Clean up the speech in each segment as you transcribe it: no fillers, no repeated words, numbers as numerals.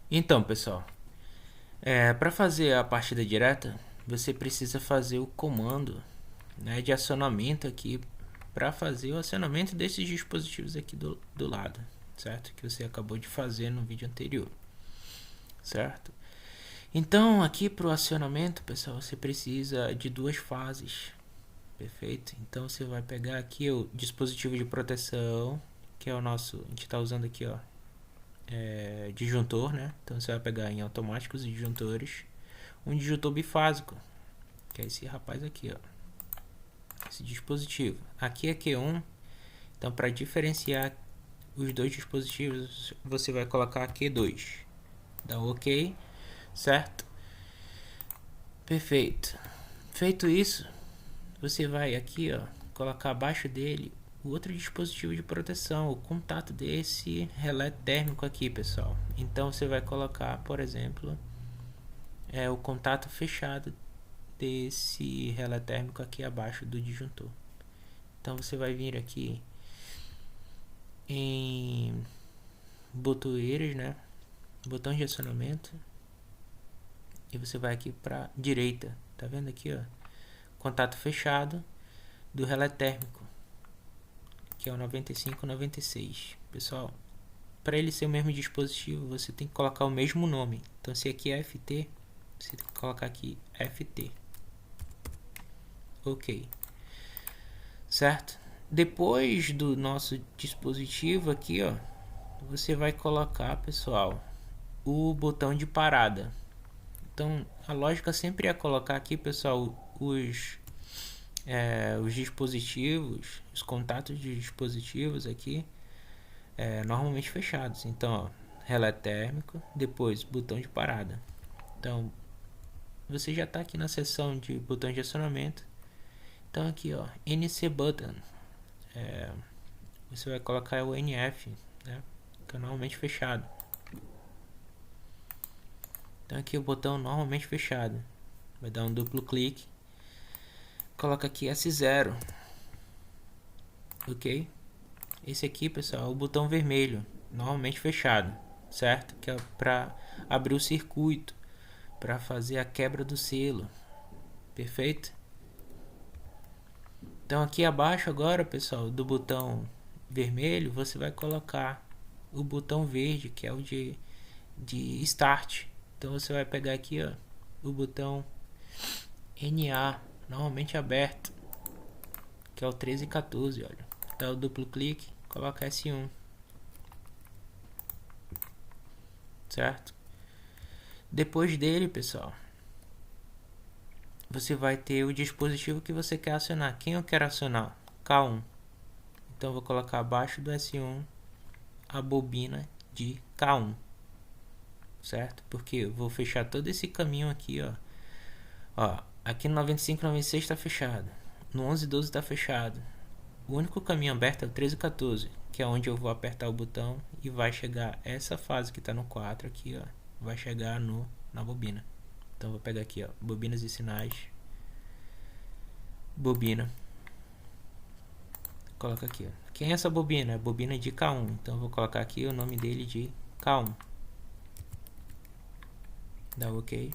Então, pessoal, para fazer a partida direta, você precisa fazer o comando, né, de acionamento aqui para fazer o acionamento desses dispositivos aqui do lado, certo? Que você acabou de fazer no vídeo anterior, certo? Então, aqui para o acionamento, pessoal, você precisa de duas fases, perfeito? Então, você vai pegar aqui o dispositivo de proteção, que é o nosso, a gente está usando aqui, ó, disjuntor, né? Então, você vai pegar em automáticos e disjuntores um disjuntor bifásico, que é esse rapaz aqui, ó, esse dispositivo. Aqui é Q1, então para diferenciar os dois dispositivos, você vai colocar Q2. Dá um OK, certo? Perfeito. Feito isso, você vai aqui, ó, colocar abaixo dele o outro dispositivo de proteção, o contato desse relé térmico aqui, pessoal. Então você vai colocar, por exemplo, o contato fechado desse relé térmico aqui abaixo do disjuntor. Então você vai vir aqui em botoeiras, né? Botão de acionamento. E você vai aqui para direita. Tá vendo aqui, ó? Contato fechado do relé térmico, que é o 9596. Pessoal, para ele ser o mesmo dispositivo, você tem que colocar o mesmo nome. Então, se aqui é FT, você tem que colocar aqui FT. OK. Certo? Depois do nosso dispositivo aqui, ó, você vai colocar, pessoal, o botão de parada. Então, a lógica sempre é colocar aqui, pessoal, os dispositivos, os contatos de dispositivos aqui, normalmente fechados. Então, ó, relé térmico, depois botão de parada. Então, você já está aqui na seção de botões de acionamento. Então, aqui, ó, NC Button. Você vai colocar o NF, né, que é normalmente fechado. Então, aqui o botão normalmente fechado. Vai dar um duplo clique. Coloca aqui S0. OK? Esse aqui, pessoal, é o botão vermelho, normalmente fechado, certo? Que é para abrir o circuito, para fazer a quebra do selo. Perfeito? Então aqui abaixo agora, pessoal, do botão vermelho, você vai colocar o botão verde, que é o de Start. Então você vai pegar aqui, ó, o botão NA, normalmente aberto, que é o 13 e 14, olha. Dá o duplo clique, coloca S1. Certo? Depois dele, pessoal, você vai ter o dispositivo que você quer acionar. Quem eu quero acionar? K1. Então vou colocar abaixo do S1 a bobina de K1. Certo? Porque eu vou fechar todo esse caminho aqui, ó. Ó, aqui no 95 e 96 está fechado. No 11 e 12 está fechado. O único caminho aberto é o 13 e 14, que é onde eu vou apertar o botão e vai chegar essa fase que está no 4 aqui, ó. Vai chegar na bobina. Então vou pegar aqui, ó, bobinas e sinais, bobina, coloca aqui, ó. Quem é essa bobina? É bobina de K1, então vou colocar aqui o nome dele de K1. Dá OK,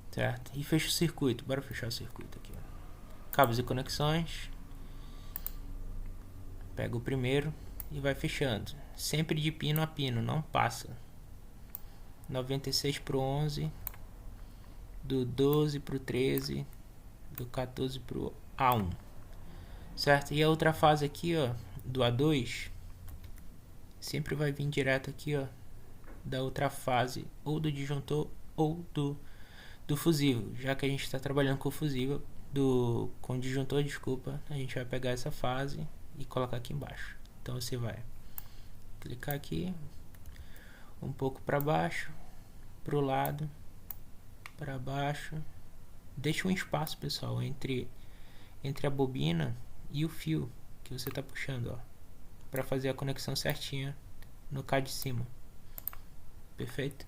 certo? E fecha o circuito. Bora fechar o circuito aqui, ó. Cabos e conexões. Pega o primeiro e vai fechando, sempre de pino a pino, não passa. 96 pro 11, do 12 pro 13, do 14 pro A1, certo? E a outra fase aqui, ó, do A2, sempre vai vir direto aqui, ó, da outra fase, ou do disjuntor ou do fusível. Já que a gente está trabalhando com o fusível, com o disjuntor, desculpa, a gente vai pegar essa fase e colocar aqui embaixo. Então você vai clicar aqui, um pouco para baixo, para o lado, para baixo. Deixa um espaço, pessoal, entre a bobina e o fio que você está puxando, ó, para fazer a conexão certinha no K de cima. Perfeito?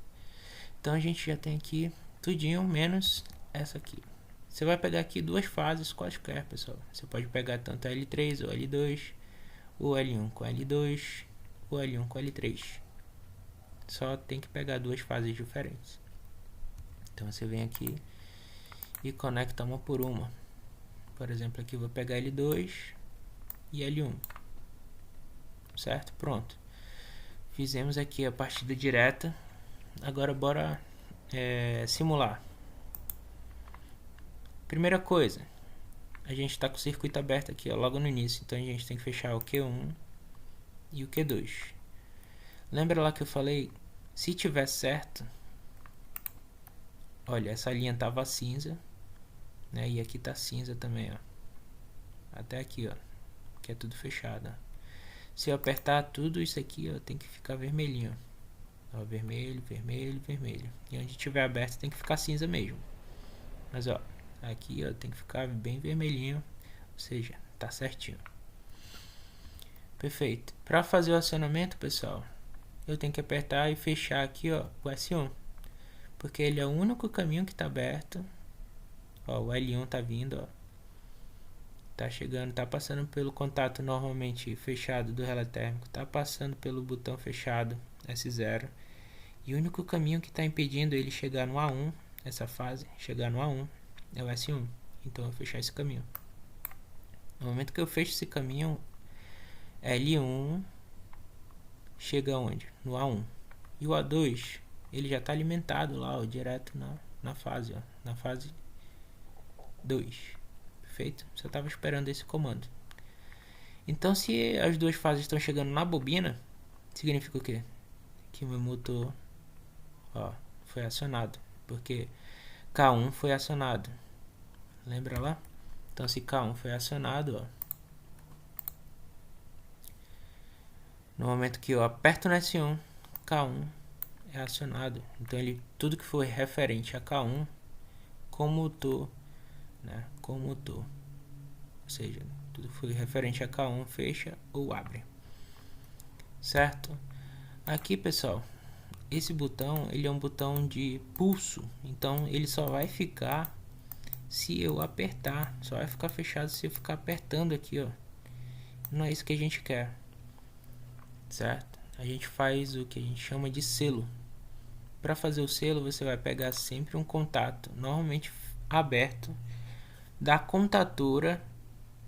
Então a gente já tem aqui tudinho, menos essa aqui. Você vai pegar aqui duas fases quaisquer, pessoal. Você pode pegar tanto L3 ou L2, ou L1 com L2, ou L1 com L3. Só tem que pegar duas fases diferentes. Então você vem aqui e conecta uma por uma. Por exemplo, aqui eu vou pegar L2 e L1. Certo? Pronto. Fizemos aqui a partida direta. Agora bora simular. Primeira coisa, a gente está com o circuito aberto aqui, ó, logo no início. Então a gente tem que fechar o Q1 e o Q2. Lembra lá que eu falei, se tiver certo, olha, essa linha tava cinza, né? E aqui tá cinza também, ó. Até aqui, ó, que é tudo fechado, ó. Se eu apertar tudo isso aqui, ó, tem que ficar vermelhinho, ó, vermelho, vermelho, vermelho. E onde tiver aberto tem que ficar cinza mesmo. Mas ó, aqui ó, tem que ficar bem vermelhinho, ou seja, tá certinho. Perfeito. Para fazer o acionamento, pessoal, eu tenho que apertar e fechar aqui ó, o S1, porque ele é o único caminho que está aberto. Ó, o L1 tá vindo, ó, tá chegando, tá passando pelo contato normalmente fechado do relé térmico, tá passando pelo botão fechado S0, e o único caminho que está impedindo ele chegar no A1, essa fase, chegar no A1, é o S1. Então eu vou fechar esse caminho. No momento que eu fecho esse caminho, L1 chega onde? No A1. E o A2, ele já está alimentado lá, ó, direto na fase, ó, na fase 2. Perfeito? Só estava esperando esse comando. Então, se as duas fases estão chegando na bobina, significa o quê? Que o meu motor, ó, foi acionado, porque K1 foi acionado. Lembra lá? Então, se K1 foi acionado, ó, no momento que eu aperto no S1, K1 é acionado. Então, tudo que for referente a K1 com motor, né, com motor, ou seja, tudo que for referente a K1 fecha ou abre, certo? Aqui, pessoal, esse botão, ele é um botão de pulso, então ele só vai ficar se eu apertar, só vai ficar fechado se eu ficar apertando aqui, ó. Não é isso que a gente quer, certo? A gente faz o que a gente chama de selo. Para fazer o selo, você vai pegar sempre um contato, normalmente aberto, da contatura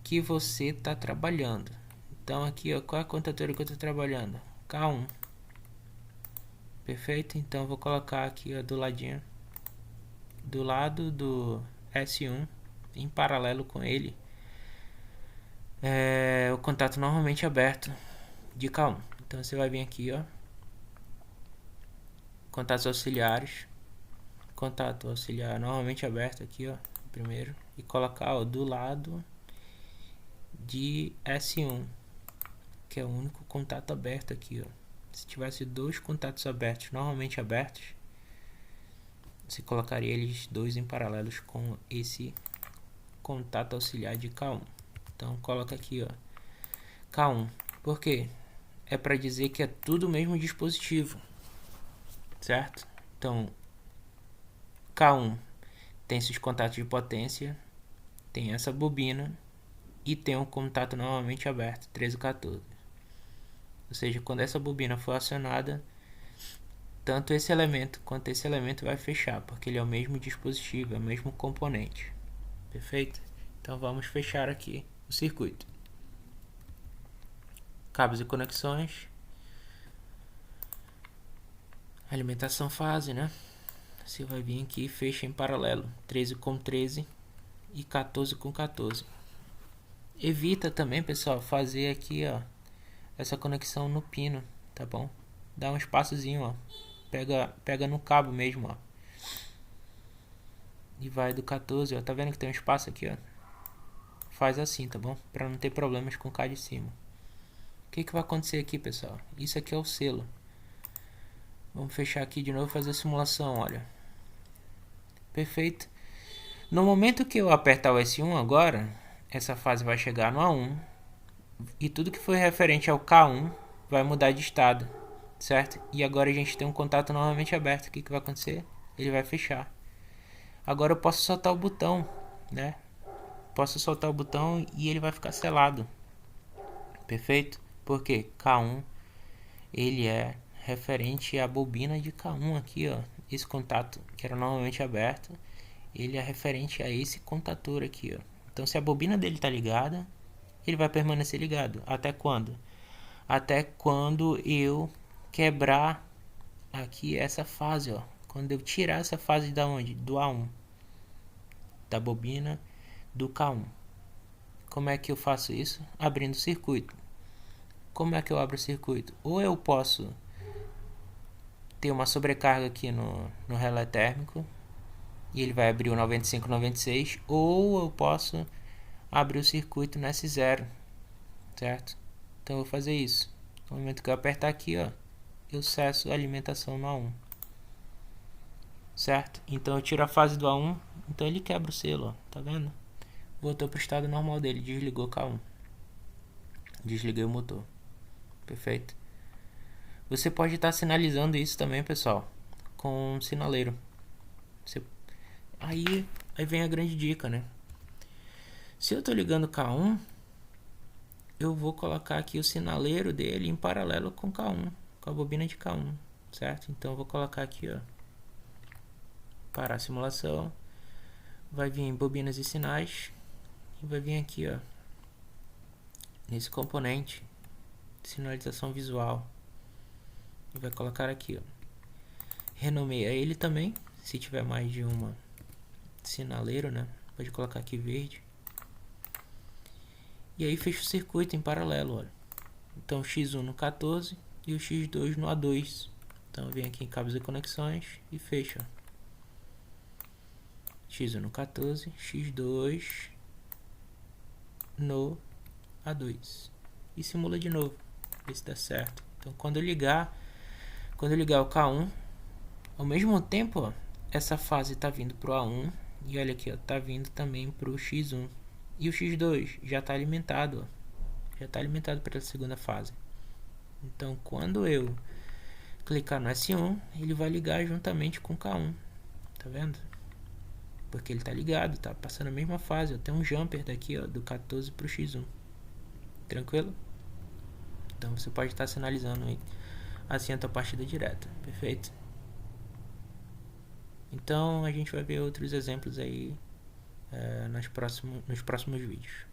que você está trabalhando. Então aqui, ó, qual é a contatura que eu estou trabalhando? K1. Perfeito? Então eu vou colocar aqui, ó, do ladinho, do lado do S1, em paralelo com ele, o contato normalmente aberto de K1. Então você vai vir aqui, ó, contatos auxiliares, contato auxiliar normalmente aberto aqui, ó, primeiro, e colocar, ó, do lado de S1, que é o único contato aberto aqui, ó. Se tivesse dois contatos abertos, normalmente abertos, você colocaria eles dois em paralelos com esse contato auxiliar de K1. Então coloca aqui, ó, K1. Por quê? É para dizer que é tudo o mesmo dispositivo, certo? Então K1 tem esses contatos de potência, tem essa bobina e tem um contato normalmente aberto, 13 e 14. Ou seja, quando essa bobina for acionada, tanto esse elemento quanto esse elemento vai fechar, porque ele é o mesmo dispositivo, é o mesmo componente. Perfeito? Então vamos fechar aqui o circuito. Cabos e conexões. Alimentação fase, né? Você vai vir aqui e fecha em paralelo, 13 com 13 e 14 com 14. Evita também, pessoal, fazer aqui, ó, essa conexão no pino, tá bom? Dá um espaçozinho, ó. Pega no cabo mesmo, ó. E vai do 14, ó. Tá vendo que tem um espaço aqui, ó? Faz assim, tá bom? Pra não ter problemas com o K de cima. O que vai acontecer aqui, pessoal? Isso aqui é o selo. Vamos fechar aqui de novo e fazer a simulação, olha. Perfeito. No momento que eu apertar o S1 agora, essa fase vai chegar no A1. E tudo que foi referente ao K1 vai mudar de estado, certo? E agora a gente tem um contato novamente aberto. O que vai acontecer? Ele vai fechar. Agora eu posso soltar o botão, né? Posso soltar o botão e ele vai ficar selado. Perfeito? Porque K1 ele é referente à bobina de K1 aqui, ó. Esse contato que era normalmente aberto, ele é referente a esse contator aqui, ó. Então, se a bobina dele está ligada, ele vai permanecer ligado. Até quando? Até quando eu quebrar aqui essa fase, ó. Quando eu tirar essa fase da onde? Do A1. Da bobina do K1. Como é que eu faço isso? Abrindo o circuito. Como é que eu abro o circuito? Ou eu posso ter uma sobrecarga aqui no relé térmico e ele vai abrir o 9596, ou eu posso abrir o circuito no S0, certo? Então eu vou fazer isso. No momento que eu apertar aqui, ó, eu cesso a alimentação no A1, certo? Então eu tiro a fase do A1, então ele quebra o selo, ó, tá vendo? Voltou para o estado normal dele, desligou o K1, desliguei o motor, perfeito? Você pode estar sinalizando isso também, pessoal, com um sinaleiro. Aí vem a grande dica, né? Se eu estou ligando o K1, eu vou colocar aqui o sinaleiro dele em paralelo com o K1, com a bobina de K1, certo? Então eu vou colocar aqui, ó, parar a simulação, vai vir em bobinas e sinais, e vai vir aqui, ó, nesse componente, sinalização visual, e vai colocar aqui, ó, renomeia ele também, se tiver mais de uma sinaleiro, né? Pode colocar aqui verde. E aí fecha o circuito em paralelo, olha. Então X1 no 14 e o X2 no A2. Então vem aqui em cabos e conexões e fecha. X1 no 14, X2 no A2. E simula de novo, ver se dá certo. Então quando eu ligar o K1, ao mesmo tempo, ó, essa fase está vindo para o A1 e olha aqui, ó, tá vindo também para o X1. E o X2 já está alimentado, ó, já está alimentado para a segunda fase. Então quando eu clicar no S1, ele vai ligar juntamente com o K1, tá vendo? Porque ele está ligado, tá passando a mesma fase, ó, tem um jumper daqui, ó, do 14 para o X1. Tranquilo? Então você pode estar sinalizando aí assim a tua partida direta, perfeito? Então a gente vai ver outros exemplos aí nos próximos vídeos.